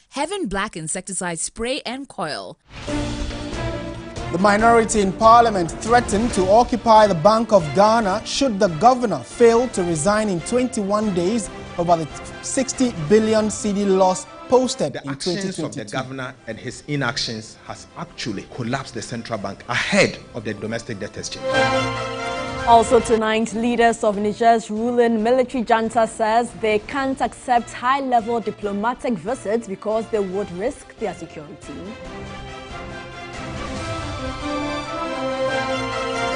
Heaven Black insecticide spray and coil. The minority in parliament threatened to occupy the Bank of Ghana should the governor fail to resign in 21 days over the 60 billion CD loss posted in 2022. The actions of the governor and his inactions has actually collapsed the central bank ahead of the domestic debt exchange. Also tonight, leaders of Niger's ruling military junta says they can't accept high-level diplomatic visits because they would risk their security.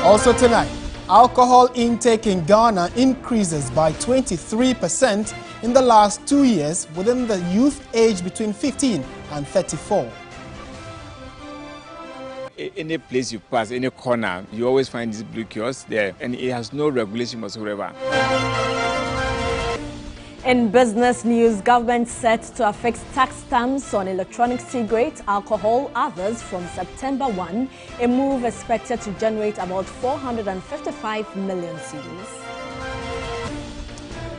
Also tonight, alcohol intake in Ghana increases by 23% in the last 2 years within the youth age between 15 and 34. Any place you pass, any corner, you always find this blue kiosk there, and it has no regulation whatsoever. In business news, government set to affix tax stamps on electronic cigarettes, alcohol, others from September 1, a move expected to generate about 455 million cedis.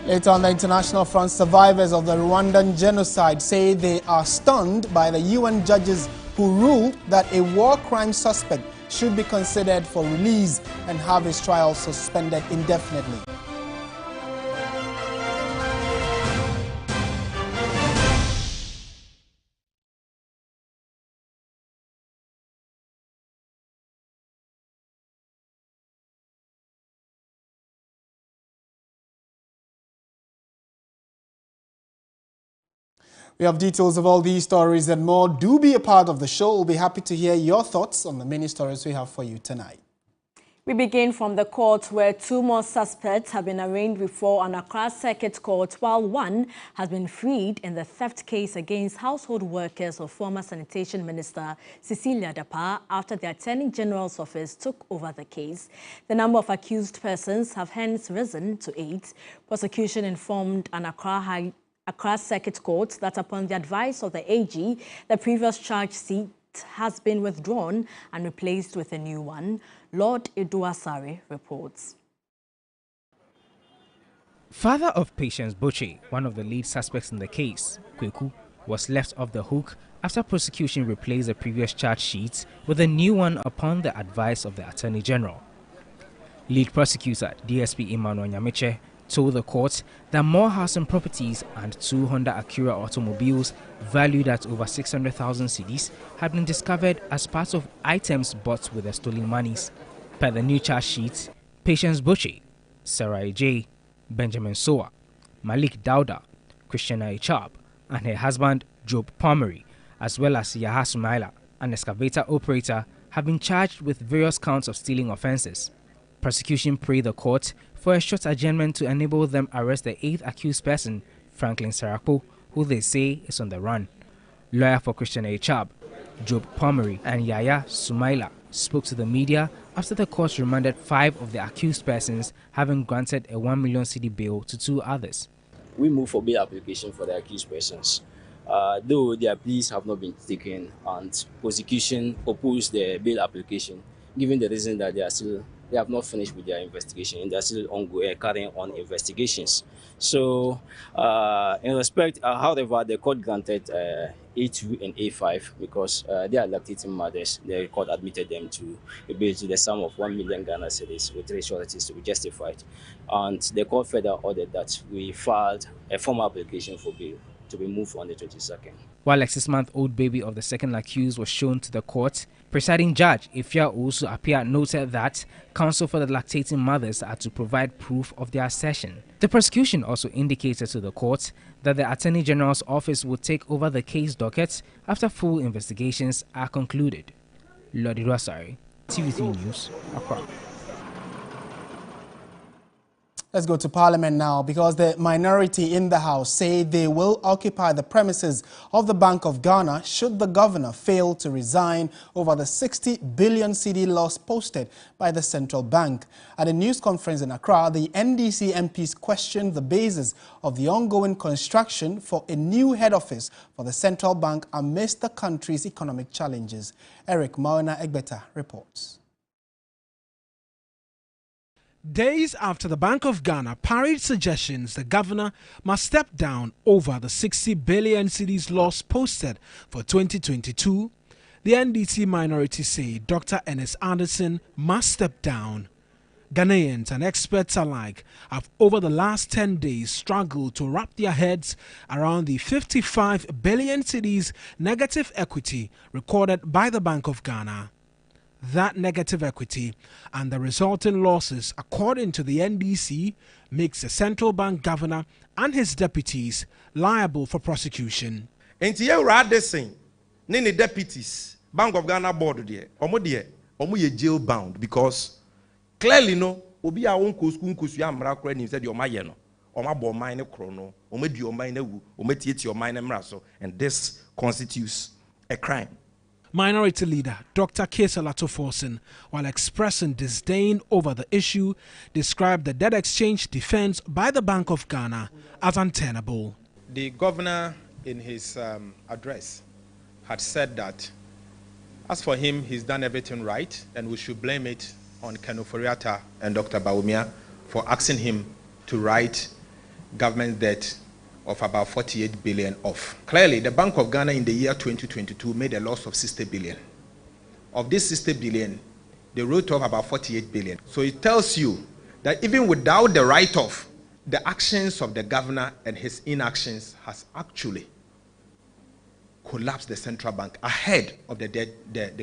Later on the international front, survivors of the Rwandan genocide say they are stunned by the UN judges who ruled that a war crime suspect should be considered for release and have his trial suspended indefinitely. We have details of all these stories and more. Do be a part of the show. We'll be happy to hear your thoughts on the many stories we have for you tonight. We begin from the court where 2 more suspects have been arraigned before an Accra Circuit Court, while one has been freed in the theft case against household workers of former Sanitation Minister Cecilia Dapaah after the Attorney General's office took over the case. The number of accused persons have hence risen to 8. Prosecution informed an Accra Circuit Court that upon the advice of the AG, the previous charge sheet has been withdrawn and replaced with a new one. Lord Eduasare reports. Father of Patience Butchie, one of the lead suspects in the case, Kweku, was left off the hook after prosecution replaced the previous charge sheet with a new one upon the advice of the Attorney General. Lead prosecutor DSP Emmanuel Nyamiche told the court that more housing properties and 2 Honda Acura automobiles valued at over 600,000 cedis had been discovered as part of items bought with the stolen monies. Per the new charge sheet, Patience Butchie, Sarah J, Benjamin Soa, Malik Dauda, Christiana Echab, and her husband Job Pomery, as well as Yaha Sumaila, an excavator operator, have been charged with various counts of stealing offences. Prosecution prayed the court for a short adjournment to enable them arrest the 8th accused person, Franklin Sarakpo, who they say is on the run. Lawyer for Christian Echab, Job Pomery, and Yaya Sumaila spoke to the media after the court remanded 5 of the accused persons, having granted a 1 million cedi bail to 2 others. We move for bail application for the accused persons. Though their pleas have not been taken and prosecution opposed the bail application, given the reason that they have not finished with their investigation and they are still ongoing, carrying on investigations. So, in respect, however, the court granted A2 and A5 because they are lactating mothers. The court admitted them to a bail to the sum of 1 million Ghana cedis with 3 sureties to be justified. And the court further ordered that we filed a formal application for bail to be moved on the 22nd. While a 6-month-old baby of the second accused was shown to the court, presiding judge Ifya also appeared noted that counsel for the lactating mothers are to provide proof of their assertion. The prosecution also indicated to the court that the Attorney General's office would take over the case docket after full investigations are concluded. Lodi Rosari, TV3 News, Accra. Let's go to Parliament now because the minority in the House say they will occupy the premises of the Bank of Ghana should the governor fail to resign over the 60 billion cedi loss posted by the central bank. At a news conference in Accra, the NDC MPs questioned the basis of the ongoing construction for a new head office for the central bank amidst the country's economic challenges. Eric Mauna Egbeta reports. Days after the Bank of Ghana parried suggestions the governor must step down over the 60 billion cedis loss posted for 2022, the NDC minority say Dr. Ernest Anderson must step down. Ghanaians and experts alike have over the last 10 days struggled to wrap their heads around the 55 billion cedis negative equity recorded by the Bank of Ghana. That negative equity and the resulting losses, according to the NDC, makes the central bank governor and his deputies liable for prosecution. Enti ye this ne deputies, Bank of Ghana board there, omo ye jail bound because clearly no obi a won nkosu amra kora ni said your maye no oma bo man ne kro no oma di oma na wu oma tieti oma na mra so, and this constitutes a crime. Minority leader Dr. Kesalato Forsen, while expressing disdain over the issue, described the debt exchange defense by the Bank of Ghana as untenable. The governor in his address had said that as for him, he's done everything right and we should blame it on Ken Ofori-Atta and Dr. Bawumia for asking him to write government debt of about 48 billion off. Clearly, the Bank of Ghana in the year 2022 made a loss of 60 billion. Of this 60 billion, they wrote off about 48 billion. So it tells you that even without the write-off, the actions of the governor and his inactions has actually collapsed the central bank ahead of the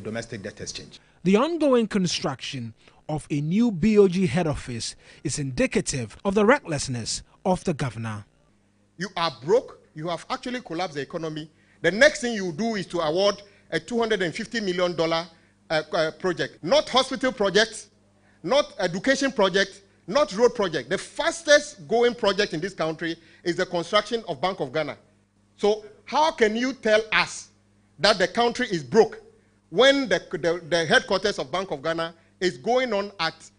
domestic debt exchange. The ongoing construction of a new BOG head office is indicative of the recklessness of the governor. You are broke, you have actually collapsed the economy. The next thing you do is to award a $250 million project. Not hospital project, not education project, not road project. The fastest going project in this country is the construction of Bank of Ghana. So how can you tell us that the country is broke when the headquarters of Bank of Ghana is going on at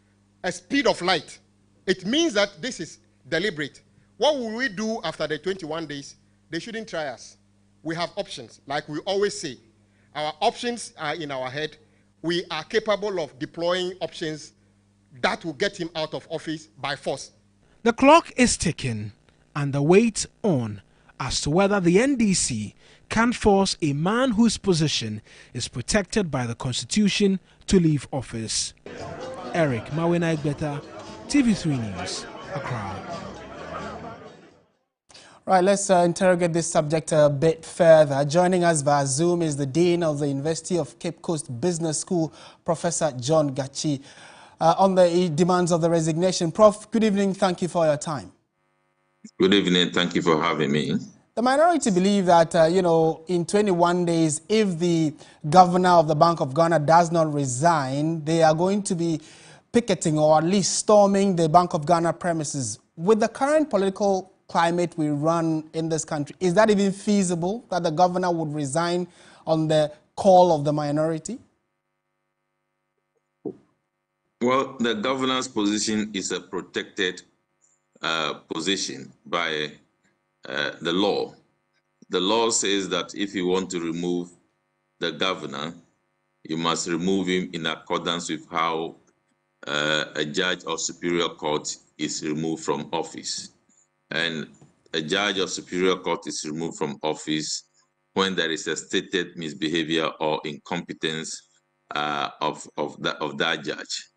a speed of light? It means that this is deliberate. What will we do after the 21 days? They shouldn't try us. We have options. Like we always say, our options are in our head. We are capable of deploying options that will get him out of office by force. The clock is ticking and the wait on as to whether the NDC can force a man whose position is protected by the Constitution to leave office. Eric Mawena-Egbeta, TV3 News, Accra. Right, let's interrogate this subject a bit further. Joining us via Zoom is the Dean of the University of Cape Coast Business School, Professor John Gachi, on the demands of the resignation. Prof, good evening. Thank you for your time. Good evening. Thank you for having me. The minority believe that, in 21 days, if the governor of the Bank of Ghana does not resign, they are going to be picketing or at least storming the Bank of Ghana premises. With the current political climate we run in this country, is that even feasible that the governor would resign on the call of the minority? Well, the governor's position is a protected position by the law. The law says that if you want to remove the governor, you must remove him in accordance with how a judge of superior court is removed from office. And a judge of superior court is removed from office when there is a stated misbehavior or incompetence of that judge.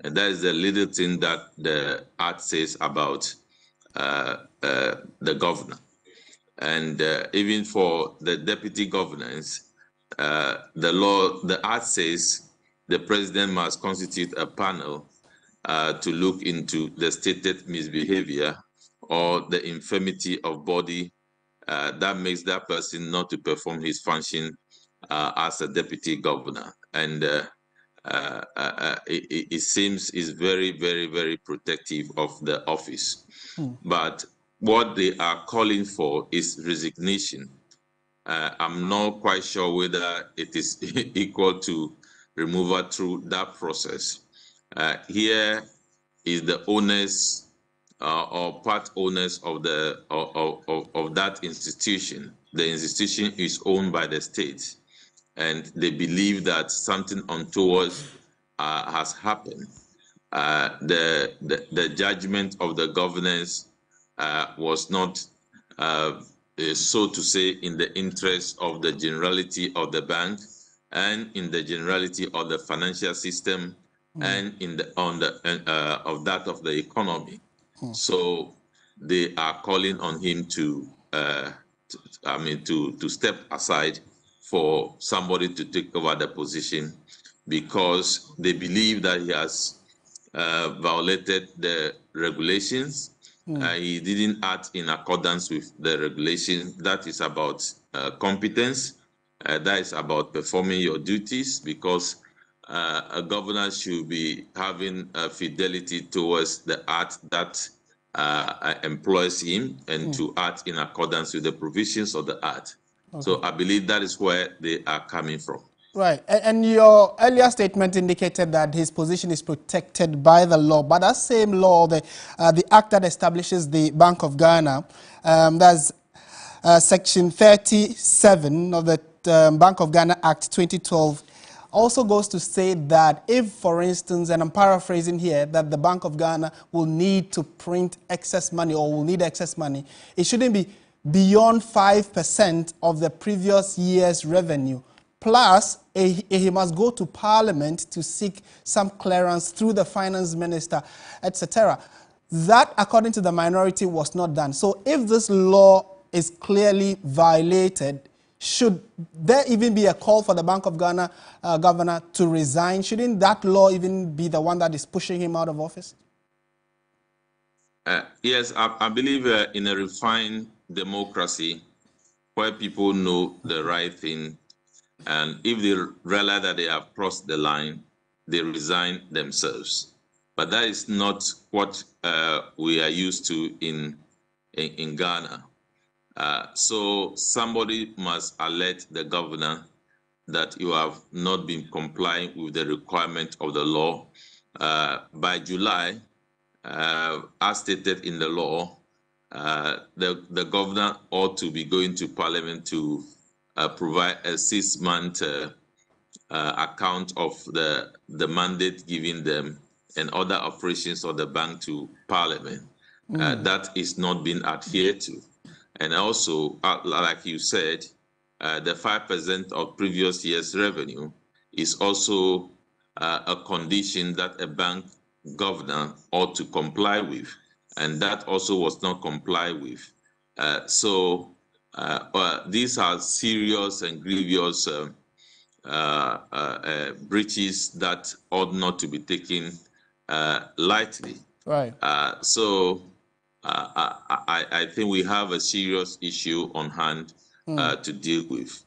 And that is the little thing that the Act says about the governor. And even for the deputy governors, the Act says the president must constitute a panel to look into the stated misbehavior or the infirmity of body that makes that person not to perform his function as a deputy governor. And it seems is very, very, very protective of the office. But what they are calling for is resignation. I'm not quite sure whether it is equal to removal through that process. Here is the owners or part owners of the of that institution. The institution is owned by the state, and they believe that something untoward has happened. the judgment of the governors was not, so to say, in the interest of the generality of the bank and in the generality of the financial system and in the of that of the economy. So they are calling on him to step aside for somebody to take over the position, because they believe that he has violated the regulations. He didn't act in accordance with the regulation. That is about competence. That is about performing your duties, because a governor should be having fidelity towards the act that employs him and to act in accordance with the provisions of the act. Okay. So I believe that is where they are coming from. Right, and your earlier statement indicated that his position is protected by the law, but that same law, the act that establishes the Bank of Ghana, that's Section 37 of the Bank of Ghana Act 2012, also goes to say that if, for instance, and I'm paraphrasing here, that the Bank of Ghana will need to print excess money or will need excess money, it shouldn't be beyond 5% of the previous year's revenue. Plus, he must go to Parliament to seek some clearance through the finance minister, etc. That, according to the minority, was not done. So if this law is clearly violated, should there even be a call for the Bank of Ghana governor to resign? Shouldn't that law even be the one that is pushing him out of office? Yes, I believe in a refined democracy where people know the right thing, and if they realize that they have crossed the line, they resign themselves. But that is not what we are used to in Ghana. So somebody must alert the governor that you have not been complying with the requirement of the law. By July, as stated in the law, the governor ought to be going to Parliament to provide a 6-month account of the mandate given them and other operations of the bank to Parliament. That is not being adhered to. And also, like you said, the 5% of previous year's revenue is also a condition that a bank governor ought to comply with. And that also was not complied with. So these are serious and grievous breaches that ought not to be taken lightly. Right. So I think we have a serious issue on hand to deal with.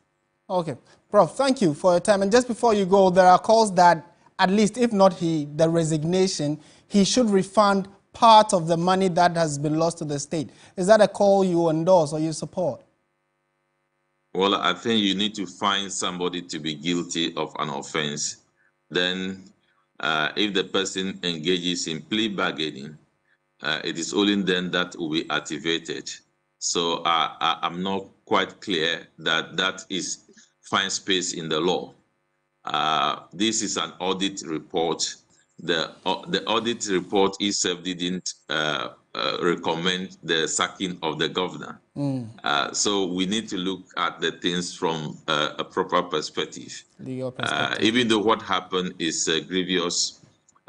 Okay. Prof, thank you for your time. And just before you go, there are calls that, at least if not the resignation, he should refund part of the money that has been lost to the state. Is that a call you endorse or you support? Well, I think you need to find somebody to be guilty of an offense. Then if the person engages in plea bargaining, it is only then that will be activated. So I'm not quite clear that that is fine space in the law. This is an audit report. The audit report itself didn't recommend the sacking of the governor. So we need to look at the things from a proper perspective. Legal perspective. Even though what happened is grievous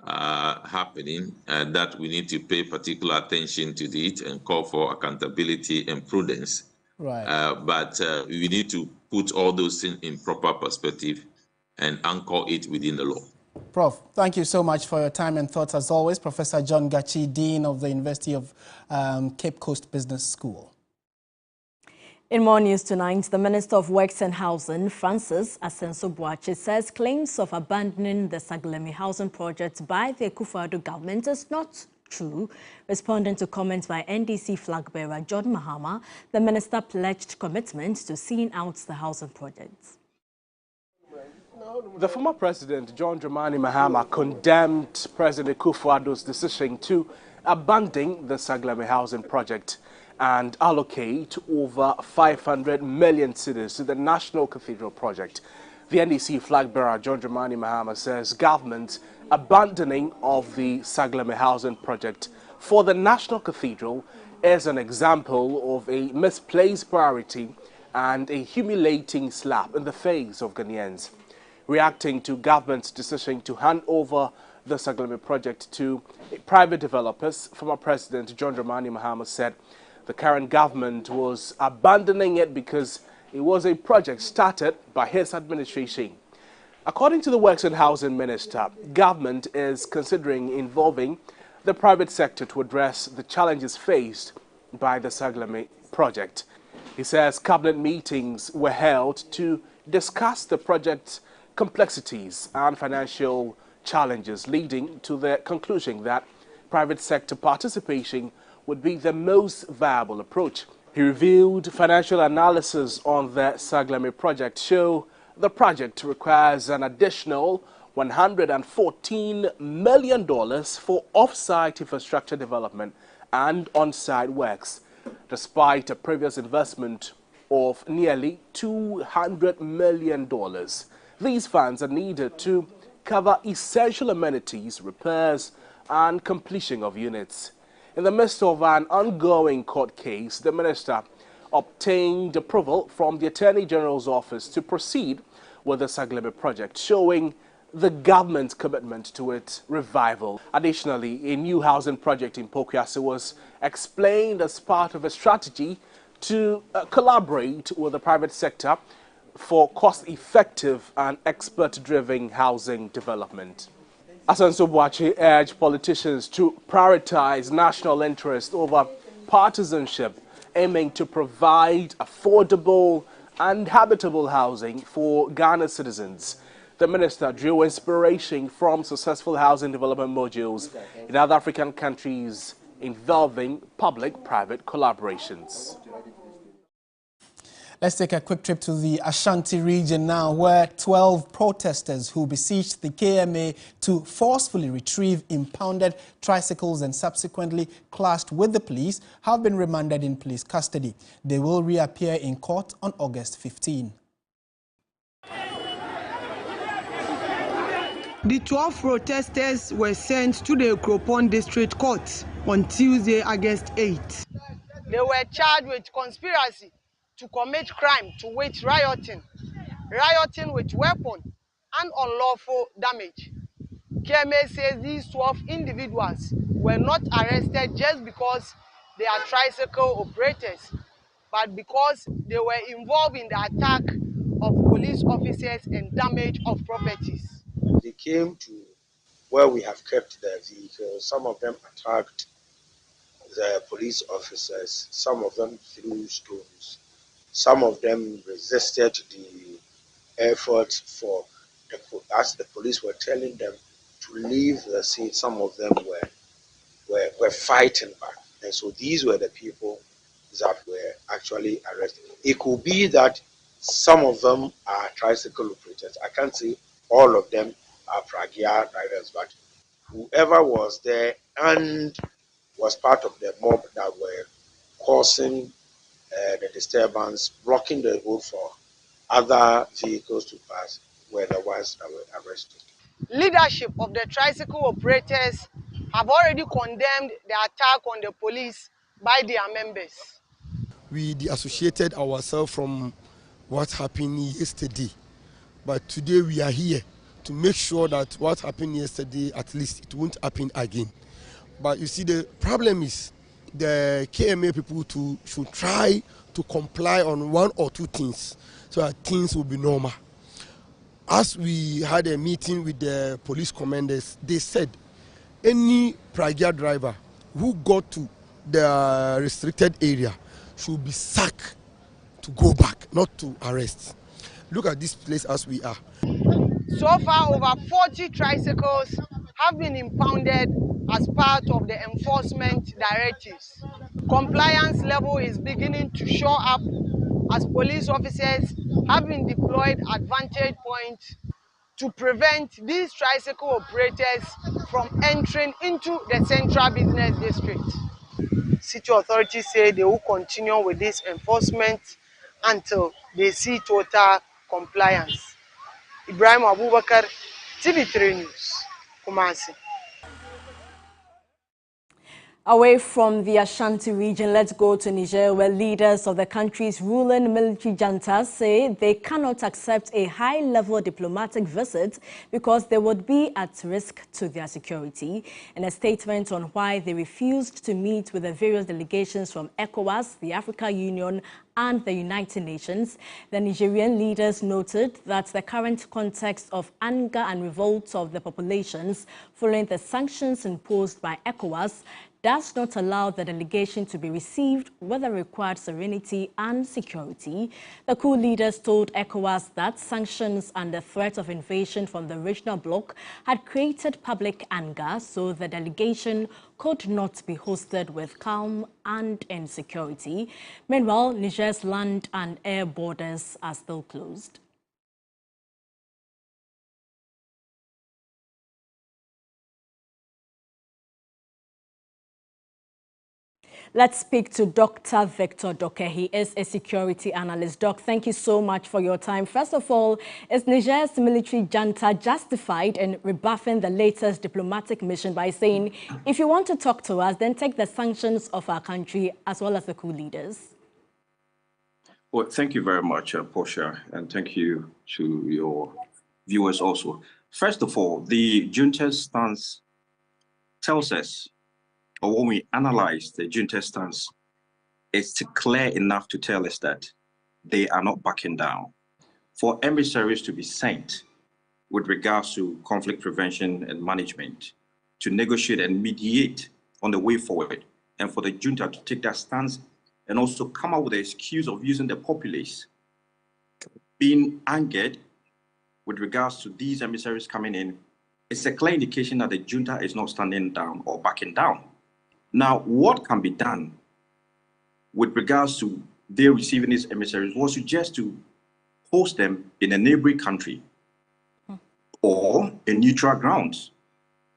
happening, that we need to pay particular attention to it and call for accountability and prudence. Right. But we need to put all those things in proper perspective and anchor it within the law. Prof, thank you so much for your time and thoughts as always. Professor John Gachi, Dean of the University of Cape Coast Business School. In more news tonight, the Minister of Works and Housing, Francis Assenso-Boakye, says claims of abandoning the Saglemi housing project by the Akufo-Addo government is not true. Responding to comments by NDC flag bearer John Mahama, the minister pledged commitment to seeing out the housing projects. The former president, John Dramani Mahama, condemned President Akufo-Addo's decision to abandon the Saglemi housing project and allocate over 500 million cedis to the National Cathedral project. The NDC flag bearer John Dramani Mahama says government abandoning of the Saglame housing project for the National Cathedral is an example of a misplaced priority and a humiliating slap in the face of Ghanaians. Reacting to government's decision to hand over the Saglame project to private developers, former President John Dramani Mahama said the current government was abandoning it because it was a project started by his administration. According to the Works and Housing Minister, government is considering involving the private sector to address the challenges faced by the Saglame project. He says cabinet meetings were held to discuss the project's complexities and financial challenges, leading to the conclusion that private sector participation would be the most viable approach. He revealed financial analysis on the Saglame project show the project requires an additional $114 million for off-site infrastructure development and on-site works, despite a previous investment of nearly $200 million. These funds are needed to cover essential amenities, repairs, and completion of units. In the midst of an ongoing court case, the minister obtained approval from the Attorney General's office to proceed with the Saglame project, showing the government's commitment to its revival. Additionally, a new housing project in Pokuase was explained as part of a strategy to collaborate with the private sector for cost-effective and expert-driven housing development. Asanso Boakye urged politicians to prioritize national interest over partisanship, aiming to provide affordable and habitable housing for Ghana's citizens. The minister drew inspiration from successful housing development modules in other African countries involving public-private collaborations. Let's take a quick trip to the Ashanti region now, where 12 protesters who besieged the KMA to forcefully retrieve impounded tricycles and subsequently clashed with the police have been remanded in police custody. They will reappear in court on August 15. The 12 protesters were sent to the Kropon District Court on Tuesday, August 8. They were charged with conspiracy to commit crime, to wage rioting with weapon, and unlawful damage. KMA says these 12 individuals were not arrested just because they are tricycle operators, but because they were involved in the attack of police officers and damage of properties. They came to where we have kept their vehicles. Some of them attacked the police officers, some of them threw stones. Some of them resisted the effort as the police were telling them to leave the scene. Some of them were fighting back. And so these were the people that were actually arrested. It could be that some of them are tricycle operators. I can't say all of them are Pragia drivers, but whoever was there and was part of the mob that were causing the disturbance, blocking the road for other vehicles to pass, were the ones that were arrested. Leadership of the tricycle operators have already condemned the attack on the police by their members. We dissociated ourselves from what happened yesterday, but today we are here to make sure that what happened yesterday, at least it won't happen again. But you see, the problem is the KMA people should try to comply on one or two things so that things will be normal. As we had a meeting with the police commanders, they said any Pragia driver who got to the restricted area should be sacked to go back, not to arrest. Look at this place as we are. So far, over 40 tricycles have been impounded as part of the enforcement directives. Compliance level is beginning to show up as police officers have been deployed at vantage points to prevent these tricycle operators from entering into the central business district. City authorities say they will continue with this enforcement until they see total compliance. Ibrahim Abubakar, TV3 News, Kumasi. Away from the Ashanti region, let's go to Niger, where leaders of the country's ruling military junta say they cannot accept a high-level diplomatic visit because they would be at risk to their security. In a statement on why they refused to meet with the various delegations from ECOWAS, the African Union, and the United Nations, the Nigerian leaders noted that the current context of anger and revolt of the populations following the sanctions imposed by ECOWAS does not allow the delegation to be received with the required serenity and security. The coup leaders told ECOWAS that sanctions and the threat of invasion from the regional bloc had created public anger, so the delegation could not be hosted with calm and in security. Meanwhile, Niger's land and air borders are still closed. Let's speak to Dr. Victor Doke. He is a security analyst. Doc, thank you so much for your time. First of all, is Niger's military junta justified in rebuffing the latest diplomatic mission by saying, if you want to talk to us, then take the sanctions of our country as well as the coup leaders? Well, thank you very much, Portia, and thank you to your viewers also. First of all, the junta's stance tells us, or when we analyze the junta stance, it's clear enough to tell us that they are not backing down. For emissaries to be sent with regards to conflict prevention and management, to negotiate and mediate on the way forward, and for the junta to take that stance and also come up with the excuse of using the populace, being angered with regards to these emissaries coming in, it's a clear indication that the junta is not standing down or backing down. Now, what can be done with regards to their receiving these emissaries was just to host them in a neighboring country or in neutral grounds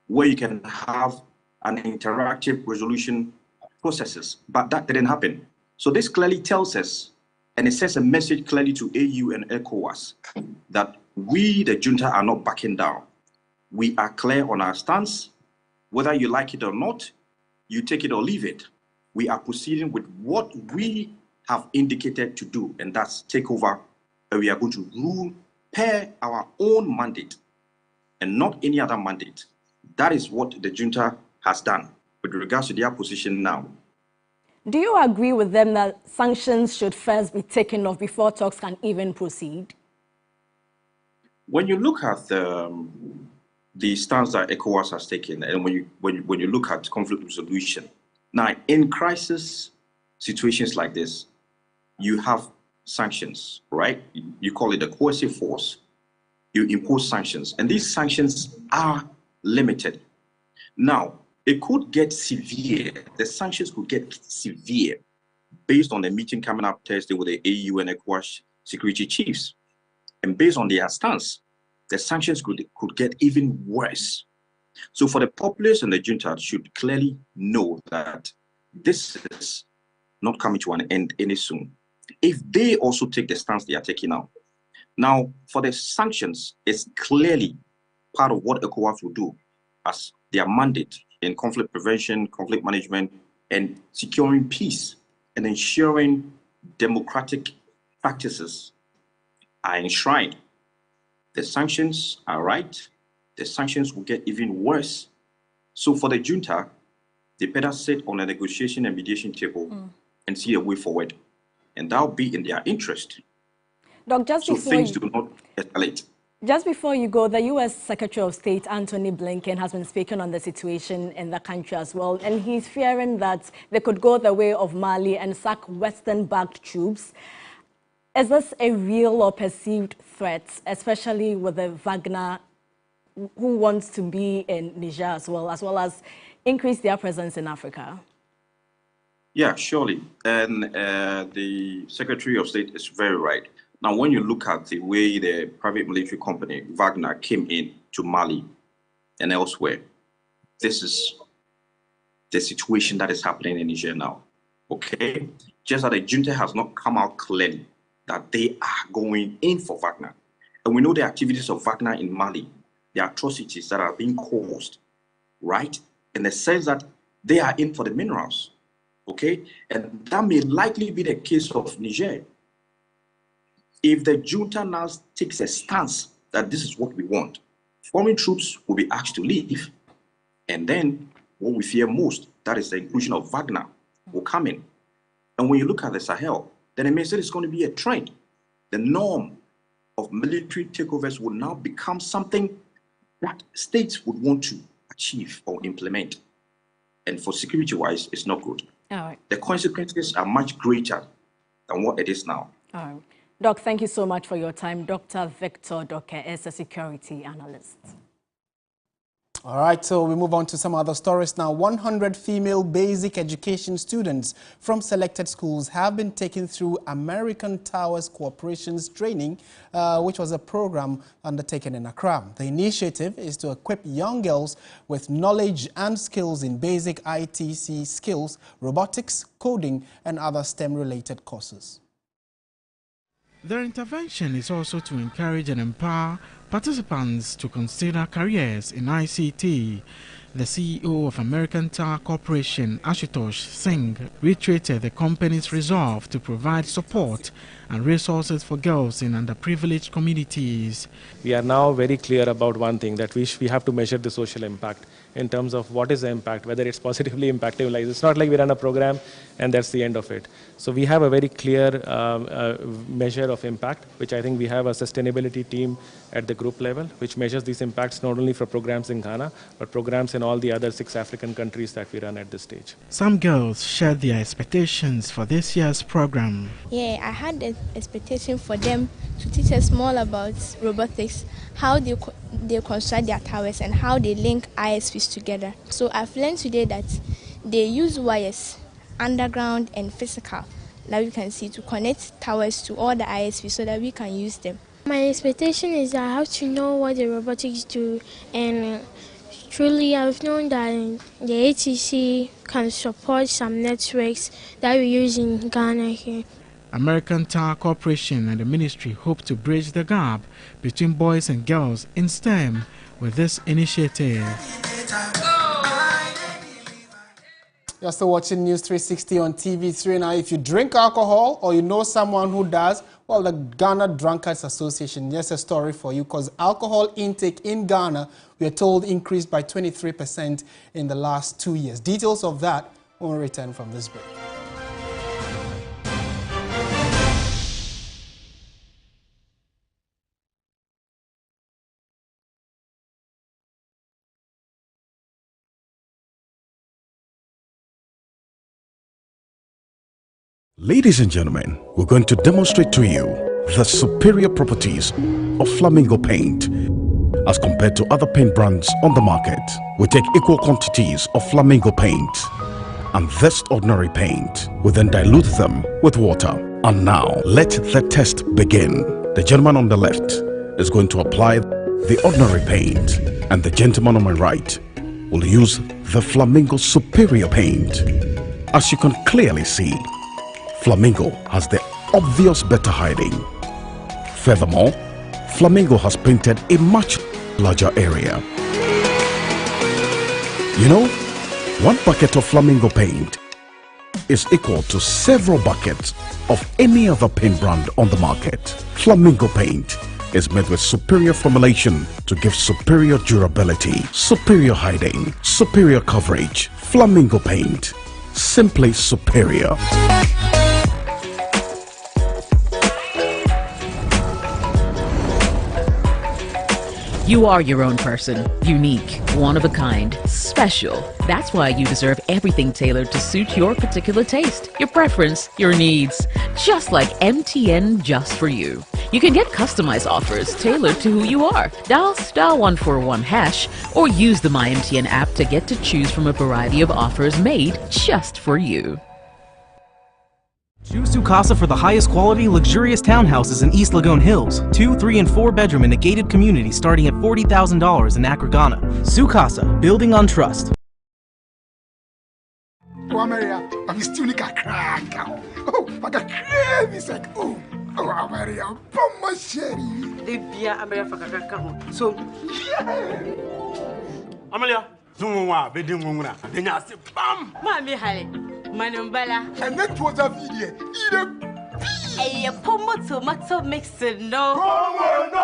where you can have an interactive resolution processes, but that didn't happen. So this clearly tells us, and it sends a message clearly to AU and ECOWAS that we, the junta, are not backing down. We are clear on our stance, whether you like it or not. You take it or leave it. We are proceeding with what we have indicated to do, and that's take over, and we are going to rule per our own mandate and not any other mandate. That is what the junta has done with regards to their position now. Do you agree with them that sanctions should first be taken off before talks can even proceed? When you look at the stance that ECOWAS has taken, and when you look at conflict resolution, now in crisis situations like this, you have sanctions, right? You call it a coercive force. You impose sanctions, and these sanctions are limited. Now, it could get severe. The sanctions could get severe based on the meeting coming up Thursday with the AU and ECOWAS security chiefs, and based on their stance, the sanctions could get even worse. So for the populace and the junta should clearly know that this is not coming to an end any soon, if they also take the stance they are taking now. Now, for the sanctions, it's clearly part of what ECOWAS will do as their mandate in conflict prevention, conflict management, and securing peace and ensuring democratic practices are enshrined. The sanctions are right. The sanctions will get even worse. So for the junta, they better sit on a negotiation and mediation table and see a way forward. And that'll be in their interest. Doc, so things do not escalate. Just before you go, the U.S. Secretary of State, Antony Blinken, has been speaking on the situation in the country as well. And he's fearing that they could go the way of Mali and sack Western-backed troops. Is this a real or perceived threat, especially with the Wagner who wants to be in Niger as well as increase their presence in Africa? Yeah, surely. And the Secretary of State is very right. Now, when you look at the way the private military company, Wagner, came in to Mali and elsewhere, this is the situation that is happening in Niger now, okay? Just that the junta has not come out clearly that they are going in for Wagner. And we know the activities of Wagner in Mali, the atrocities that are being caused, right? In the sense that they are in for the minerals, okay? And that may likely be the case of Niger. If the junta now takes a stance that this is what we want, foreign troops will be asked to leave. And then what we fear most, that is the inclusion of Wagner, will come in. And when you look at the Sahel, then it means that it's going to be a trend. The norm of military takeovers will now become something that states would want to achieve or implement. And for security-wise, it's not good. All right. The consequences are much greater than what it is now. All right. Doc, thank you so much for your time. Dr. Victor Doke is a security analyst. All right, so we move on to some other stories now. 100 female basic education students from selected schools have been taken through American Towers Cooperation's training, which was a program undertaken in Accra. The initiative is to equip young girls with knowledge and skills in basic ITC skills, robotics, coding, and other STEM-related courses. Their intervention is also to encourage and empower participants to consider careers in ICT. The CEO of American Tower Corporation, Ashutosh Singh, reiterated the company's resolve to provide support and resources for girls in underprivileged communities. We are now very clear about one thing, that we have to measure the social impact in terms of what is the impact, whether it's positively impacting lives. It's not like we run a program and that's the end of it. So we have a very clear measure of impact, which I think we have a sustainability team at the group level, which measures these impacts not only for programs in Ghana, but programs in all the other 6 African countries that we run at this stage. Some girls shared their expectations for this year's program. Yeah, I had an expectation for them to teach us more about robotics, how they construct their towers and how they link ISPs together. So I've learned today that they use wires, underground and physical, that we can see, to connect towers to all the ISPs so that we can use them. My expectation is that I have to know what the robotics do, and truly I've known that the ATC can support some networks that we use in Ghana here. American Tower Corporation and the ministry hope to bridge the gap between boys and girls in STEM with this initiative. You're still watching News 360 on TV3. Now, if you drink alcohol or you know someone who does, well, the Ghana Drunkards Association, here's a story for you, because alcohol intake in Ghana, we are told, increased by 23% in the last 2 years. Details of that when we return from this break. Ladies and gentlemen, we're going to demonstrate to you the superior properties of Flamingo paint. As compared to other paint brands on the market, we take equal quantities of Flamingo paint and this ordinary paint. We then dilute them with water. And now, let the test begin. The gentleman on the left is going to apply the ordinary paint, and the gentleman on my right will use the Flamingo superior paint. As you can clearly see, Flamingo has the obvious better hiding. Furthermore, Flamingo has painted a much larger area. You know, 1 bucket of Flamingo paint is equal to several buckets of any other paint brand on the market. Flamingo paint is made with superior formulation to give superior durability, superior hiding, superior coverage. Flamingo paint, simply superior. You are your own person, unique, one of a kind, special. That's why you deserve everything tailored to suit your particular taste, your preference, your needs. Just like MTN Just For You. You can get customized offers tailored to who you are. Dial *141# or use the MyMTN app to get to choose from a variety of offers made just for you. Choose Sukasa for the highest quality, luxurious townhouses in East Lagoon Hills. 2, 3, and 4 bedroom in a gated community starting at $40,000 in Accra, Ghana. Sukasa, building on trust. Oh, Amaria, Poma Sherry. Libya, America, so. Amalia, Zumwa, Bedimuna, then I said, Bam! Mammy Harry, Manumbella. And that was a video. Eat a pomo tomato mix, no. Pomo, no!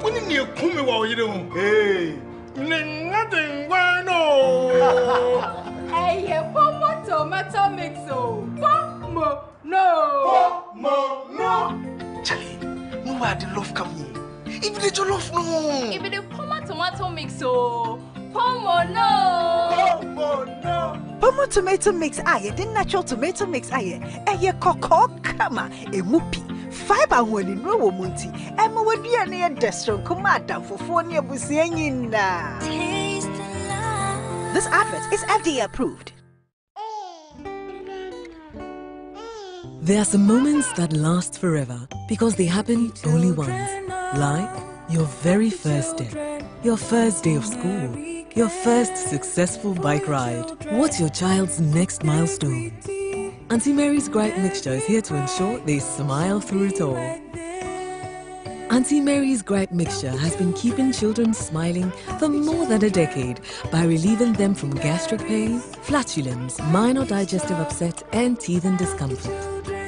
When you come while you do, hey, nothing, why no? Hey, pomo tomato mix, pomo, no. Pomo, no. Charlie, no, I love coming. If they don't love, no. If they pomo tomato mix, pomo, no. Pomo, no. Pomo tomato mix aye, the natural tomato mix aye. Eye koko kama emupi. Fiber woni no wo munti. Ema wadua na ye destro komada fofo ne abusia nyina. This advert is FDA approved. There are some moments that last forever because they happen only once. Like your very first day, your first day of school, your first successful bike ride. What's your child's next milestone? Auntie Mary's Gripe Mixture is here to ensure they smile through it all. Auntie Mary's Gripe Mixture has been keeping children smiling for more than a decade by relieving them from gastric pain, flatulence, minor digestive upset, and teething discomfort.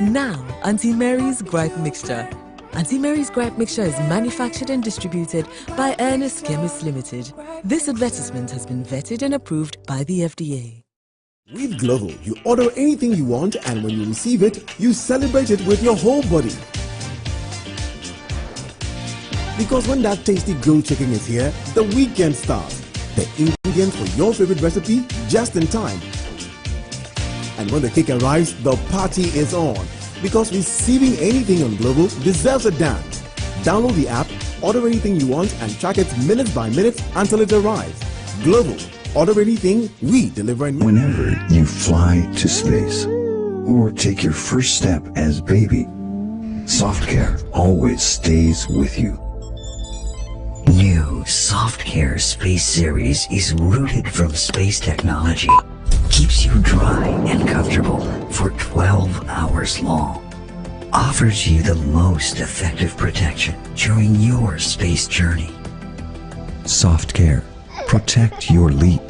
Now, Auntie Mary's Gripe Mixture. Auntie Mary's Gripe Mixture is manufactured and distributed by Ernest Chemists Limited. This advertisement has been vetted and approved by the FDA. With Global, you order anything you want, and when you receive it, you celebrate it with your whole body. Because when that tasty grilled chicken is here, the weekend starts. The ingredients for your favorite recipe just in time. And when the cake arrives, the party is on. Because receiving anything on Global deserves a dance. Download the app, order anything you want, and track it minute by minute until it arrives. Global. Order anything, we deliver in minutes. Whenever you fly to space or take your first step as baby, SoftCare always stays with you. New SoftCare Space Series is rooted from space technology. Keeps you dry and comfortable for 12 hours long. Offers you the most effective protection during your space journey. SoftCare. Protect your leap.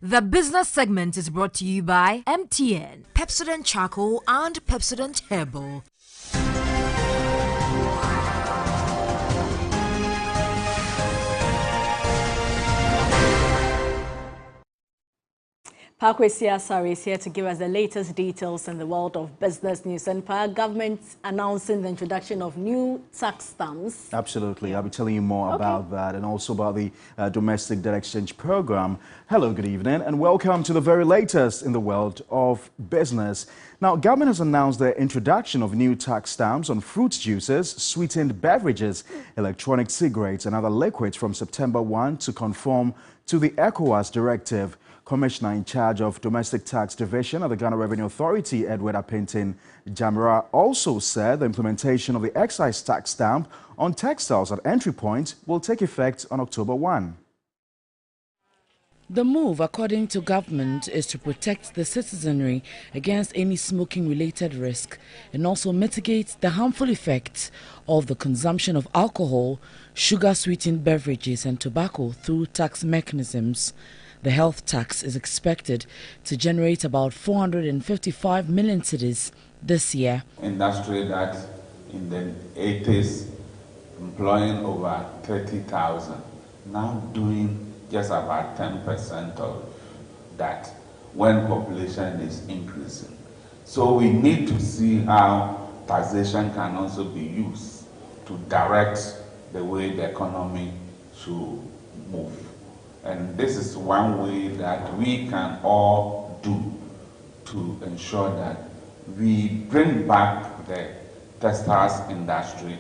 The business segment is brought to you by MTN, Pepsodent Charcoal and Pepsodent Herbal. Parkway Siasari is here to give us the latest details in the world of business news, and government announcing the introduction of new tax stamps. Absolutely. I'll be telling you more about that and also about the domestic debt exchange program. Hello, good evening, and welcome to the very latest in the world of business. Now, government has announced the introduction of new tax stamps on fruit juices, sweetened beverages, electronic cigarettes, and other liquids from September 1 to conform to the ECOWAS directive. Commissioner in charge of Domestic Tax Division at the Ghana Revenue Authority, Edward Apintin Jamara, also said the implementation of the excise tax stamp on textiles at entry point will take effect on October 1. The move, according to government, is to protect the citizenry against any smoking-related risk and also mitigate the harmful effects of the consumption of alcohol, sugar-sweetened beverages and tobacco through tax mechanisms. The health tax is expected to generate about 455 million cedis this year. Industry that in the 80s employing over 30,000, now doing just about 10% of that when population is increasing. So we need to see how taxation can also be used to direct the way the economy should move. And this is one way that we can all do to ensure that we bring back the textiles industry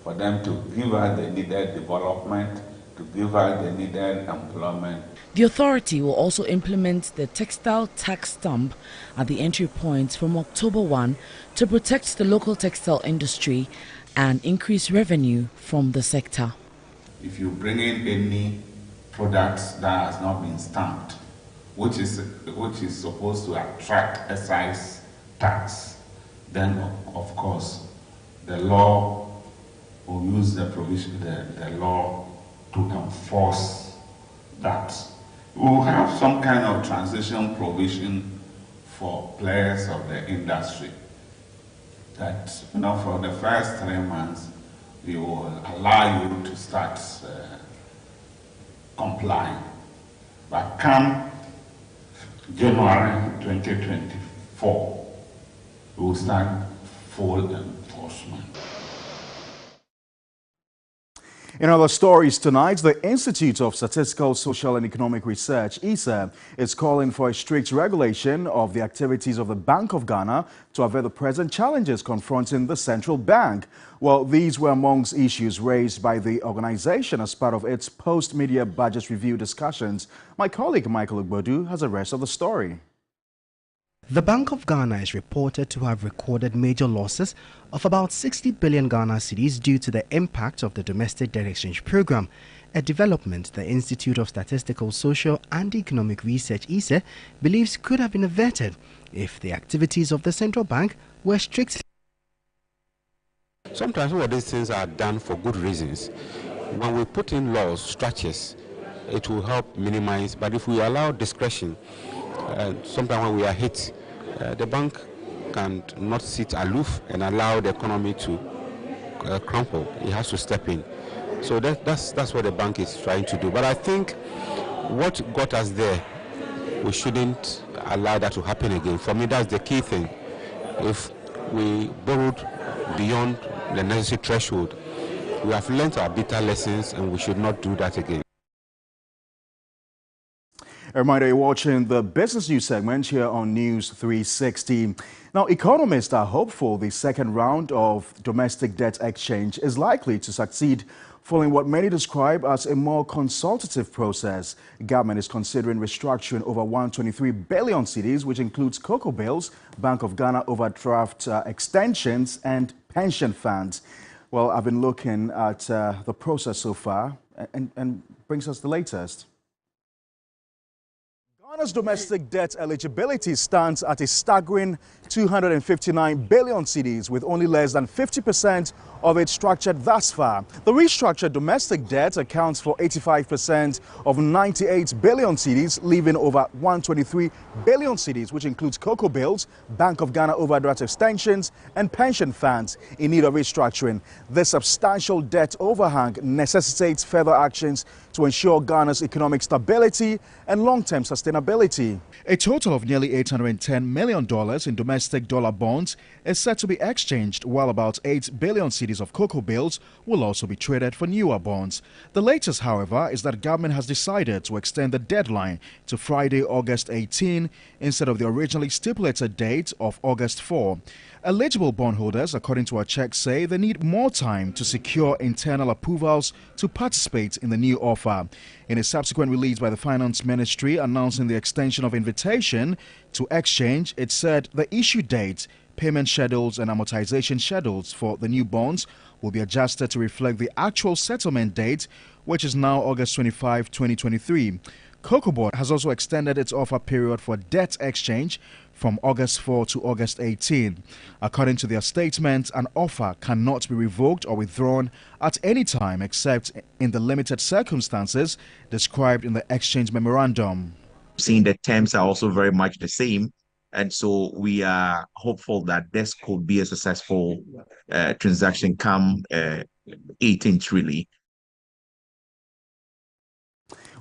for them to give us the needed development, to give us the needed employment. The authority will also implement the textile tax stamp at the entry points from October 1 to protect the local textile industry and increase revenue from the sector. If you bring in any products that has not been stamped, which is supposed to attract excise tax, then of course the law will use the provision, the law to enforce that. We'll have some kind of transition provision for players of the industry that, for the first 3 months, we will allow you to start complying. But come January 2024, we will start full enforcement. In other stories tonight, the Institute of Statistical, Social and Economic Research, ISA, is calling for a strict regulation of the activities of the Bank of Ghana to avert the present challenges confronting the central bank. Well, these were amongst issues raised by the organization as part of its post-media budget review discussions. My colleague Michael Ogbodu has the rest of the story. The Bank of Ghana is reported to have recorded major losses of about 60 billion Ghana cedis due to the impact of the domestic debt exchange program, a development the Institute of Statistical, Social and Economic Research (ISE) believes could have been averted if the activities of the central bank were strictly. Sometimes all these things are done for good reasons. When we put in laws, structures, it will help minimize, but if we allow discretion, sometimes when we are hit, the bank can not sit aloof and allow the economy to crumple. It has to step in. So that's what the bank is trying to do. But I think what got us there, we shouldn't allow that to happen again. For me, that's the key thing. If we borrowed beyond the necessary threshold, we have learned our bitter lessons and we should not do that again. A reminder, you're watching the Business News segment here on News 360. Now, economists are hopeful the second round of domestic debt exchange is likely to succeed following what many describe as a more consultative process. Government is considering restructuring over 123 billion cedis, which includes cocoa bills, Bank of Ghana overdraft extensions and pension funds. Well, I've been looking at the process so far and brings us the latest. Ghana's domestic debt eligibility stands at a staggering 259 billion cedis, with only less than 50% of it structured thus far. The restructured domestic debt accounts for 85% of 98 billion cedis, leaving over 123 billion cedis, which includes cocoa bills, Bank of Ghana overdraft extensions, and pension funds in need of restructuring. This substantial debt overhang necessitates further actions to ensure Ghana's economic stability and long-term sustainability. A total of nearly $810 million in domestic dollar bonds is set to be exchanged, while about 8 billion cedis of cocoa bills will also be traded for newer bonds. The latest, however, is that government has decided to extend the deadline to Friday, August 18, instead of the originally stipulated date of August 4. Eligible bondholders, according to our checks, say they need more time to secure internal approvals to participate in the new offer. In a subsequent release by the Finance Ministry announcing the extension of invitation to exchange, it said the issue date, payment schedules and amortization schedules for the new bonds will be adjusted to reflect the actual settlement date, which is now August 25, 2023. Cocoa Board has also extended its offer period for debt exchange from August 4 to August 18. According to their statement, an offer cannot be revoked or withdrawn at any time except in the limited circumstances described in the exchange memorandum. Seeing the terms are also very much the same, and so we are hopeful that this could be a successful transaction come 18th, really.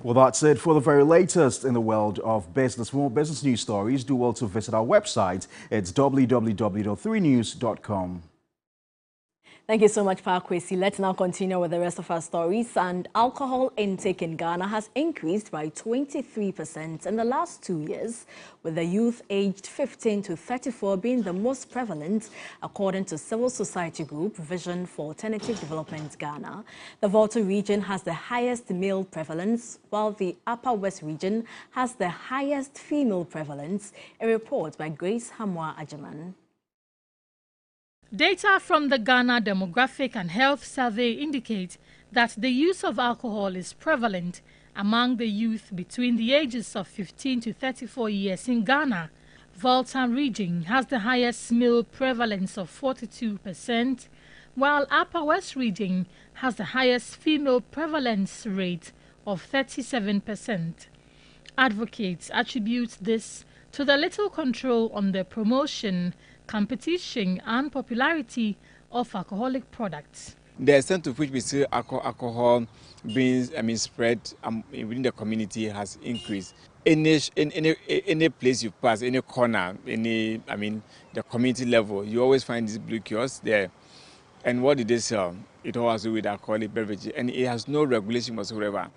Well, that's it for the very latest in the world of business. For more business news stories, do well to visit our website. It's www.3news.com. Thank you so much, Pakwesi. Let's now continue with the rest of our stories. And alcohol intake in Ghana has increased by 23% in the last 2 years, with the youth aged 15 to 34 being the most prevalent, according to civil society group Vision for Alternative Development Ghana. The Volta region has the highest male prevalence, while the Upper West region has the highest female prevalence. A report by Grace Hamwa Ajaman. Data from the Ghana Demographic and Health Survey indicate that the use of alcohol is prevalent among the youth between the ages of 15 to 34 years in Ghana. Volta region has the highest male prevalence of 42%, while Upper West region has the highest female prevalence rate of 37%. Advocates attribute this to the little control on the promotion, competition and popularity of alcoholic products. The extent to which we see alcohol being spread within the community has increased. Any place you pass, any corner, the community level, you always find these blue kiosks there. And what did they sell? It all has to do with alcoholic beverages, and it has no regulation whatsoever.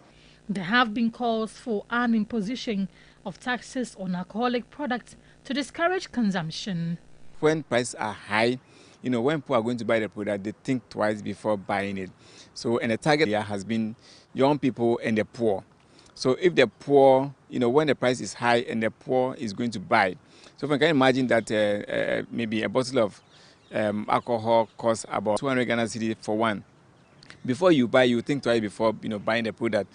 There have been calls for an imposition of taxes on alcoholic products to discourage consumption. When prices are high, when people are going to buy the product, they think twice before buying it. So, and the target here has been young people and the poor. So if the poor, when the price is high and the poor is going to buy. So if I can imagine that maybe a bottle of alcohol costs about 200 Ghana cedis for one. Before you buy, you think twice before buying the product.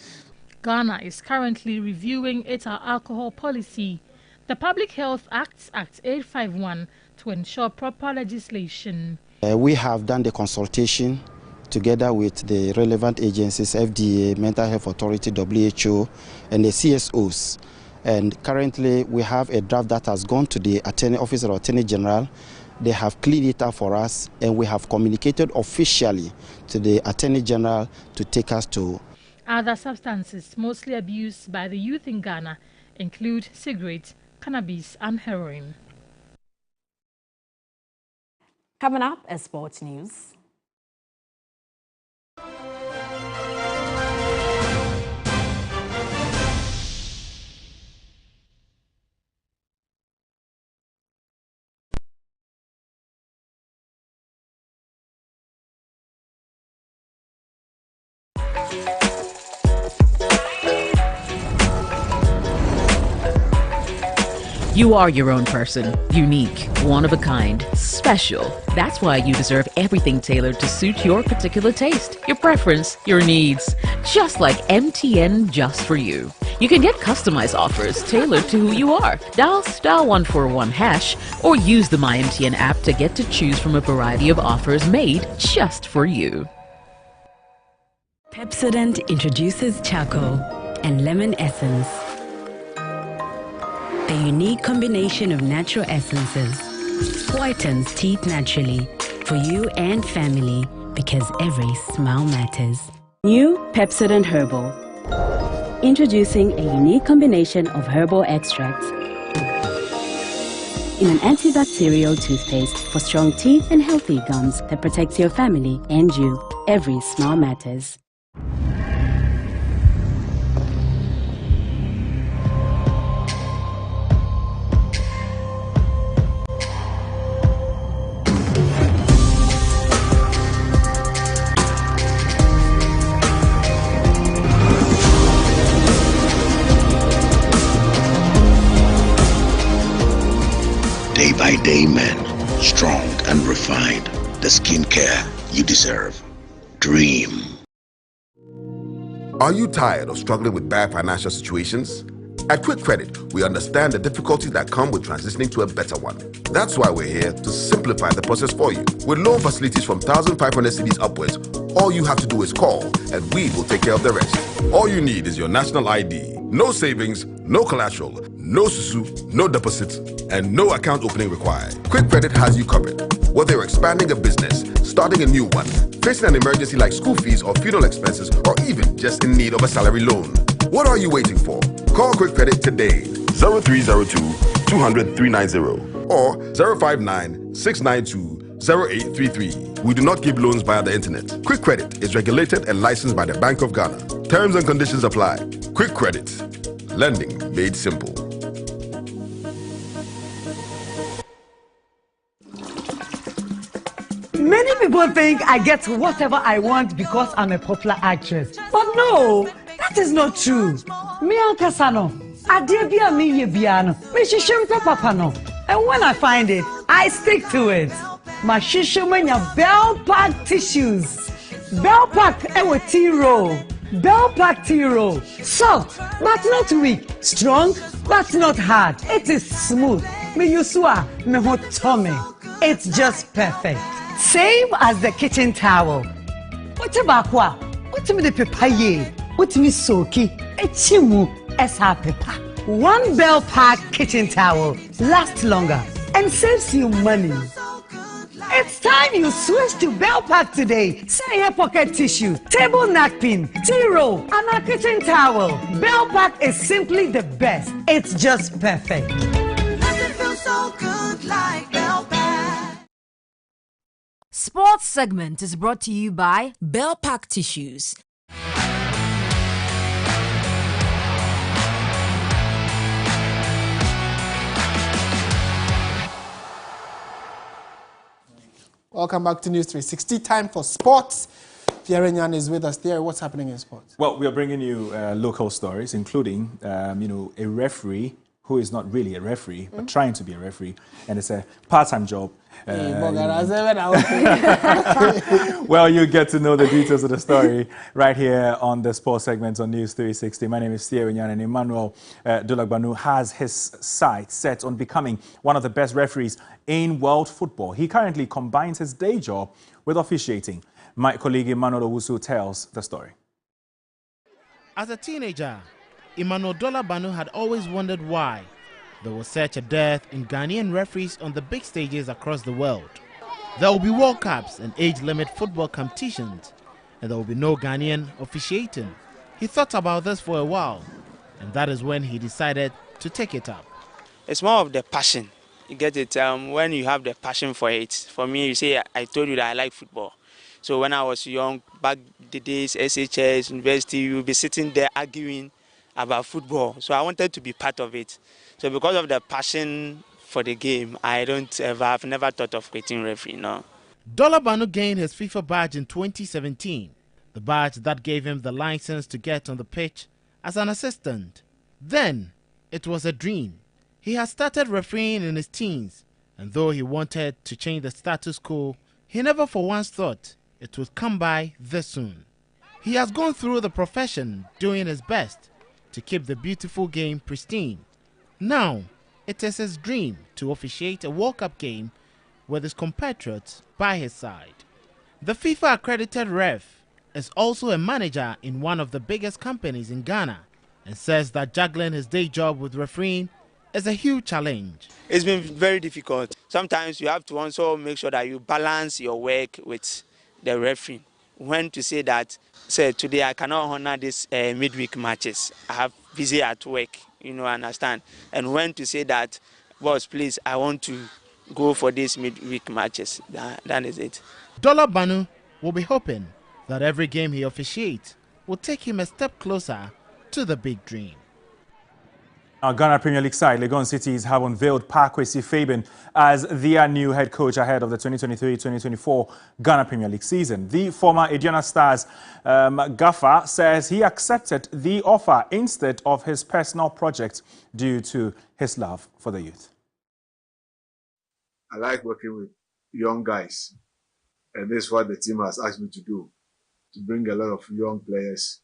Ghana is currently reviewing its alcohol policy. The Public Health Act 851 to ensure proper legislation. We have done the consultation together with the relevant agencies, FDA, Mental Health Authority, WHO, and the CSOs. And currently we have a draft that has gone to the Office of Attorney General. They have cleaned it up for us, and we have communicated officially to the Attorney General to take us to. Other substances mostly abused by the youth in Ghana include cigarettes, cannabis and heroin. Coming up is sports news. You are your own person, unique, one of a kind, special. That's why you deserve everything tailored to suit your particular taste, your preference, your needs. Just like MTN Just For You. You can get customized offers tailored to who you are. Dial *141# or use the MyMTN app to get to choose from a variety of offers made just for you. Pepsodent introduces charcoal and lemon essence. A unique combination of natural essences whitens teeth naturally for you and family because every smile matters. New Pepsodent Herbal. Introducing a unique combination of herbal extracts in an antibacterial toothpaste for strong teeth and healthy gums that protects your family and you. Every smile matters. Day men, strong and refined, the skincare you deserve. Dream. Are you tired of struggling with bad financial situations? At Quick Credit, we understand the difficulties that come with transitioning to a better one. That's why we're here to simplify the process for you. With loan facilities from 1,500 cedis upwards, all you have to do is call and we will take care of the rest. All you need is your national ID. No savings, no collateral, no susu, no deposit, and no account opening required. Quick Credit has you covered. Whether you're expanding a business, starting a new one, facing an emergency like school fees or funeral expenses, or even just in need of a salary loan. What are you waiting for? Call Quick Credit today. 0302 200 390 or 059 692 0833. We do not give loans via the internet. Quick Credit is regulated and licensed by the Bank of Ghana. Terms and conditions apply. Quick Credit. Lending made simple. Many people think I get whatever I want because I'm a popular actress. But no, that is not true. Me Ankasano, Adebia mi yebiano, me shishimpe papa no. And when I find it, I stick to it. My shishimenya Bell Pack tissues. Bell Pack ewe tea roll. Bell Pack Tea Roll. Soft, but not weak. Strong, but not hard. It is smooth. Me yusua, me hot tummy. It's just perfect. Same as the kitchen towel. What about what? What me the papaye? What me soaki? Echimu esa pepper. One Bell Pack kitchen towel lasts longer and saves you money. It's time you switch to Bell Pack today. Say here pocket tissue, table napkin, tea roll, and a kitchen towel. Bell Pack is simply the best. It's just perfect. Nothing feels so good like Bell Pack. Sports segment is brought to you by Bell Pack Tissues. Welcome back to News 360. Time for sports. Thierry Nyan is with us. Thierry, what's happening in sports? Well, we are bringing you local stories, including, a referee who is not really a referee, but trying to be a referee, and it's a part-time job. Well, you get to know the details of the story right here on the sports segment on News 360. My name is Thierry Nyan, and Emmanuel Dulagbanu has his sights set on becoming one of the best referees in world football. He currently combines his day job with officiating. My colleague Emmanuel Owusu tells the story. As a teenager, Emmanuel Dulagbanu had always wondered why there was such a dearth in Ghanaian referees on the big stages across the world. There will be World Cups and age-limit football competitions, and there will be no Ghanaian officiating. He thought about this for a while, and that is when he decided to take it up. It's more of the passion. You get it? When you have the passion for it. For me, you say, I told you that I like football. So when I was young, back the days, SHS, university, you would be sitting there arguing about football. So I wanted to be part of it. So because of the passion for the game, I've never thought of quitting referee, no. Dulagbanu gained his FIFA badge in 2017, the badge that gave him the license to get on the pitch as an assistant. Then, it was a dream. He had started refereeing in his teens, and though he wanted to change the status quo, he never for once thought it would come by this soon. He has gone through the profession doing his best to keep the beautiful game pristine. Now, it is his dream to officiate a World Cup game with his compatriots by his side. The FIFA-accredited ref is also a manager in one of the biggest companies in Ghana and says that juggling his day job with refereeing is a huge challenge. It's been very difficult. Sometimes you have to also make sure that you balance your work with the referee. When to say that, say today I cannot honor this midweek matches. I have busy at work, understand. And when to say that, boss, please, I want to go for these midweek matches. That is it. Dulagbanu will be hoping that every game he officiates will take him a step closer to the big dream. Our Ghana Premier League side, Legon Cities, have unveiled Kwesi Fabian as their new head coach ahead of the 2023-2024 Ghana Premier League season. The former Aduana Stars gaffer says he accepted the offer instead of his personal project due to his love for the youth. I like working with young guys, and this is what the team has asked me to do, to bring a lot of young players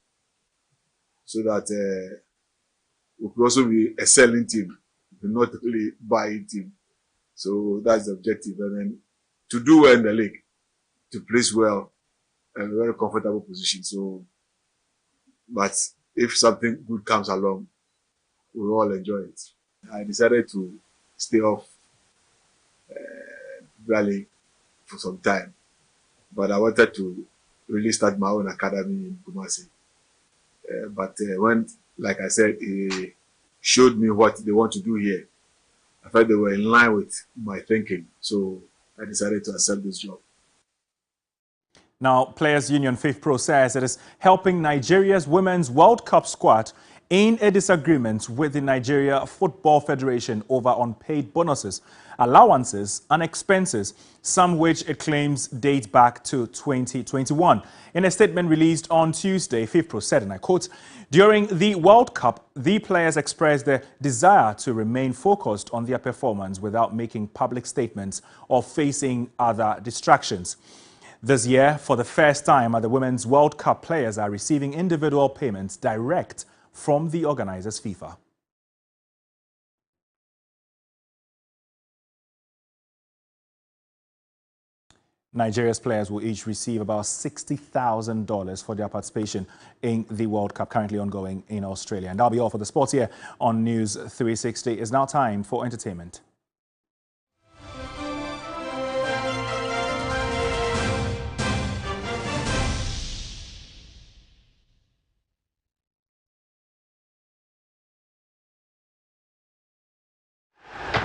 so that we could also be a selling team, not really buying team. So that's the objective. And then to do well in the league, to place well, and a very comfortable position. So, but if something good comes along, we'll all enjoy it. I decided to stay off Raleigh for some time, but I wanted to really start my own academy in Kumasi. But when, like I said, he showed me what they want to do here, I felt they were in line with my thinking, so I decided to accept this job. Now, Players Union FIFPro says it is helping Nigeria's Women's World Cup squad in a disagreement with the Nigeria Football Federation over unpaid bonuses, allowances and expenses, some which it claims date back to 2021. In a statement released on Tuesday, FIFPro said, and I quote, "During the World Cup, the players expressed their desire to remain focused on their performance without making public statements or facing other distractions. This year, for the first time at the Women's World Cup, players are receiving individual payments direct from the organizers FIFA. Nigeria's players will each receive about $60,000 for their participation in the World Cup currently ongoing in Australia. And that'll be all for the sports here on News 360. It's now time for entertainment.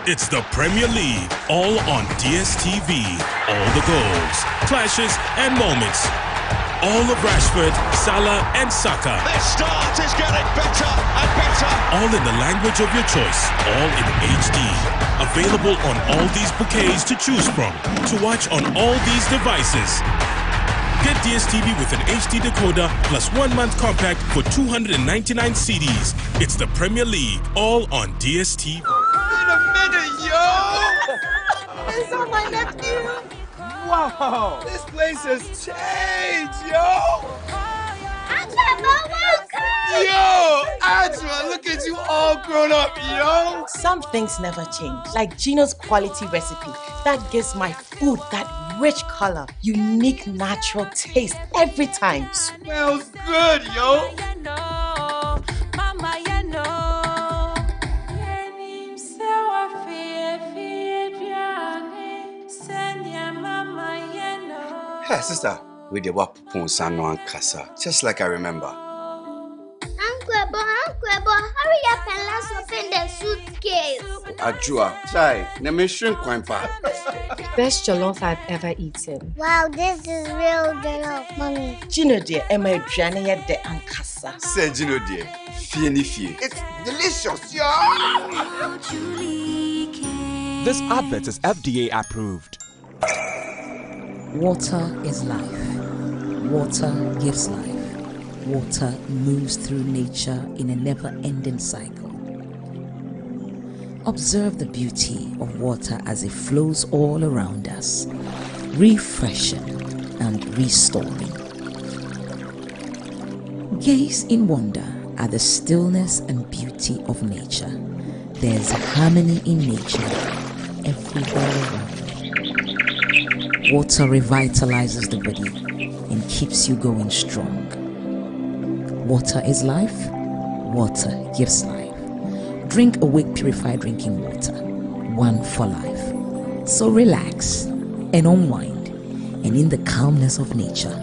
It's the Premier League, all on DSTV. All the goals, clashes, and moments. All of Rashford, Salah, and Saka. Their start is getting better and better. All in the language of your choice, all in HD. Available on all these bouquets to choose from. To watch on all these devices. Get DSTV with an HD decoder plus 1 month compact for 299 CDs. It's the Premier League, all on DSTV. It's on my nephew. Wow, this place has changed, yo. Yo, Ajwa, look at you all grown up, yo. Some things never change, like Gino's quality recipe that gives my food that rich color, unique natural taste every time. Smells good, yo. Hey, sister, we the wap Ponsano and Casa, just like I remember. Uncle, hurry up and let's open the suitcase. Ajua, chai, name shrink kwampa. Best jollof I've ever eaten. Wow, this is real jollof, mommy. Gino dear, Emma Adriana de Ankasa. Say Gino dear, fie. It's delicious, yo. This advert is FDA approved. Water is life. Water gives life. Water moves through nature in a never-ending cycle. Observe the beauty of water as it flows all around us, refreshing and restoring. Gaze in wonder at the stillness and beauty of nature. There's harmony in nature everywhere around. Water revitalizes the body and keeps you going strong. Water is life. Water gives life. Drink Awake Purified Drinking Water. One for life. So relax and unwind, and in the calmness of nature,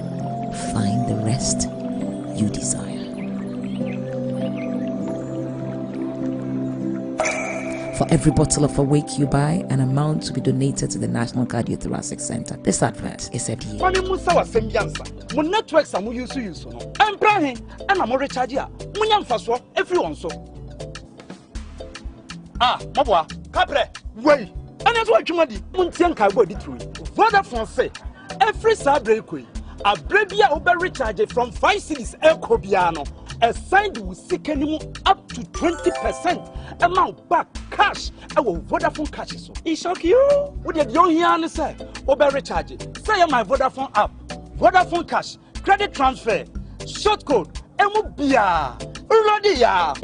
find the rest you desire. For every bottle of Awake you buy, an amount to be donated to the National Cardiothoracic Center. This advert is FDA. Mami Musa was same answer. Mo networks are mo use no. Embrahin and mo recharge ya. Mo nyamfa so everyone so. Ah, mabwa, kapre. Wait. And that's what you madi. Mo ntian ka go di through. Vodafone say every Saturday koi, a brevia ober recharge from 5 cities ekobiano. Assigned with Sikanimu up to 20% amount back cash. Our Vodafone cash so. It shock you? What did you hear say? Ober recharge. Say my Vodafone app. Vodafone cash. Credit transfer. Short code. Emubia. Uradia.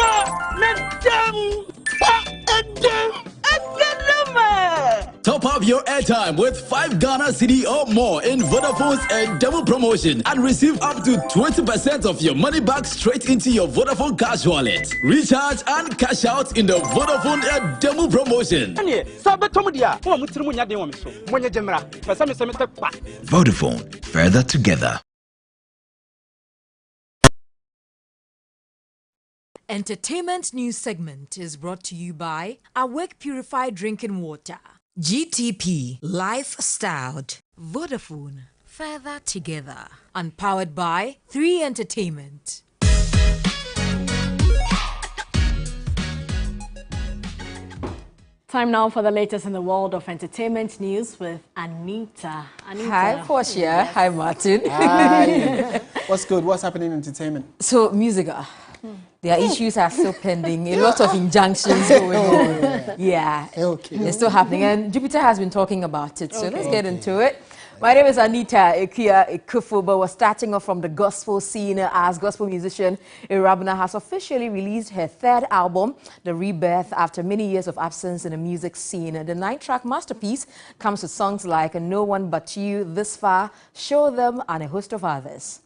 Top up your airtime with 5 Ghana Cedi or more in Vodafone's demo promotion and receive up to 20% of your money back straight into your Vodafone cash wallet. Recharge and cash out in the Vodafone demo promotion. Vodafone, further together. Entertainment news segment is brought to you by Awake Purified Drinking Water, GTP Lifestyled, Vodafone, further together, and powered by 3 Entertainment. Time now for the latest in the world of entertainment news with Anita. Hi, Portia. Hi, Martin. Hi. What's good? What's happening in entertainment? So, Musica. Their issues are still pending. A lot of injunctions going on. Yeah. Okay. It's still happening. And Jupiter has been talking about it. So let's get into it. My name is Anita Ekia Ekufu, but we're starting off from the gospel scene as gospel musician Irabna has officially released her third album, The Rebirth, after many years of absence in the music scene. The 9-track masterpiece comes with songs like No One But You, This Far, Show Them, and a host of others.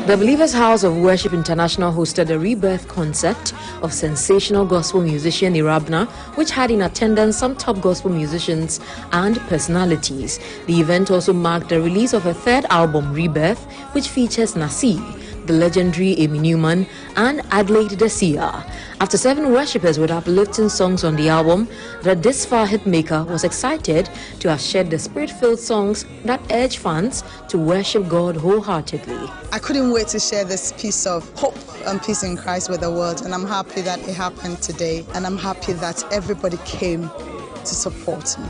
The Believers House of Worship International hosted a rebirth concert of sensational gospel musician Irabna, which had in attendance some top gospel musicians and personalities. The event also marked the release of her third album, Rebirth, which features Nasir, the legendary Amy Newman, and Adelaide Desia. After 7 worshippers with uplifting songs on the album, the This Far hitmaker was excited to have shared the spirit-filled songs that urge fans to worship God wholeheartedly. I couldn't wait to share this piece of hope and peace in Christ with the world, and I'm happy that it happened today, and I'm happy that everybody came to support me.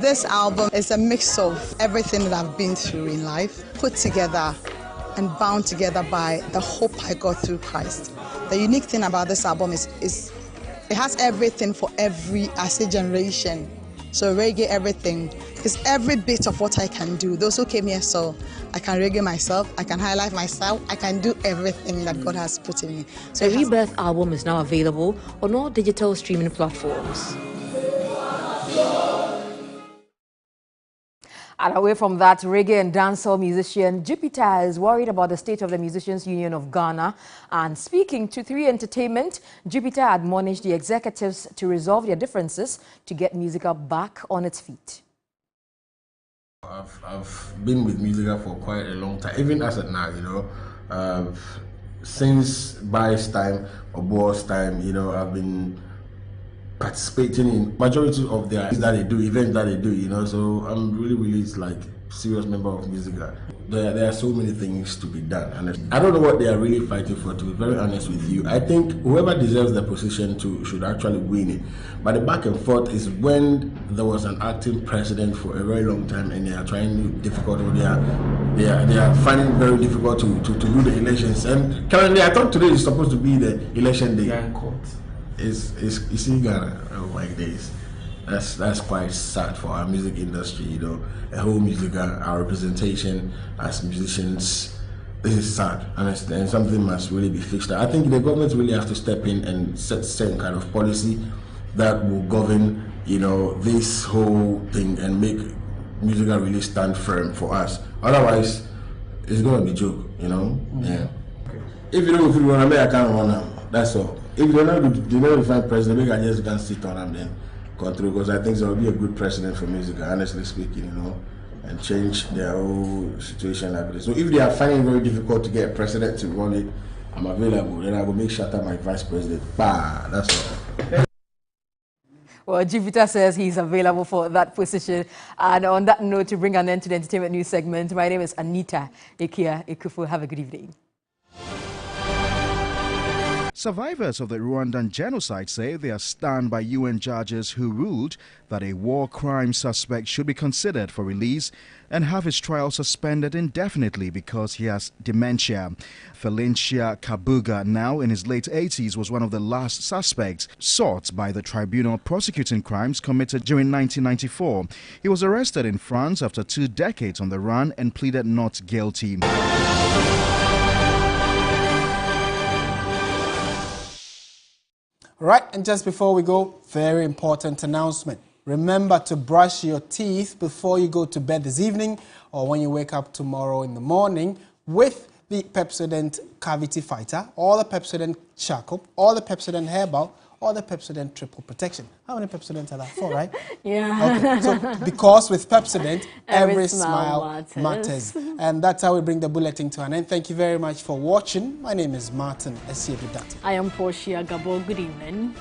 This album is a mix of everything that I've been through in life, put together and bound together by the hope I got through Christ. The unique thing about this album is it has everything for every generation. So reggae, everything. It's every bit of what I can do. Those who came here saw I can reggae myself, I can highlight myself, I can do everything that God has put in me. So the Rebirth album is now available on all digital streaming platforms. And away from that, reggae and dancehall musician Jupiter is worried about the state of the Musicians Union of Ghana. And speaking to 3 Entertainment, Jupiter admonished the executives to resolve their differences to get Musica back on its feet. I've been with Musica for quite a long time, even as of now, you know. Since Bai's time or Bo's time, you know, I've been participating in majority of their events that they do, you know, so I'm really like serious member of Musica. There are so many things to be done, and I don't know what they are really fighting for, to be very honest with you. I think whoever deserves the position should actually win it. But the back and forth is when there was an acting president for a very long time, and they are trying difficult, or they are finding it very difficult to do the elections. And currently, I thought today is supposed to be the election day. It's in Ghana. Oh my days, that's quite sad for our music industry. You know, a whole Musica, our representation as musicians. This is sad, and something must really be fixed. I think the government really has to step in and set some kind of policy that will govern, you know, this whole thing and make Musica really stand firm for us. Otherwise, it's gonna be a joke. You know, yeah. If you don't feel want to make, I can't want. That's all. If they don't find president, we can just go and sit on them then control, because I think there will be a good president for Musica, honestly speaking, you know, and change their whole situation like this. So if they are finding it very difficult to get a president to run it, I'm available. Then I will make sure that my vice president. Bah, that's all. Well, Jupiter says he's available for that position. And on that note, to bring an end to the entertainment news segment, my name is Anita Ekia Ekufu. Have a good evening. Survivors of the Rwandan genocide say they are stunned by UN judges who ruled that a war crime suspect should be considered for release and have his trial suspended indefinitely because he has dementia. Felicia Kabuga, now in his late 80s, was one of the last suspects sought by the tribunal prosecuting crimes committed during 1994. He was arrested in France after 2 decades on the run and pleaded not guilty. Right, and just before we go, very important announcement. Remember to brush your teeth before you go to bed this evening or when you wake up tomorrow in the morning with the Pepsodent Cavity Fighter, or the Pepsodent Charcoal, or the Pepsodent Herbal, or the Pepsodent Triple Protection. How many Pepsodents are there? 4, right? Yeah. Okay, so because with Pepsodent, every smile matters. And that's how we bring the bulletin to an end. Thank you very much for watching. My name is Martin Esiebudati. I am Portia Gabo. Good evening.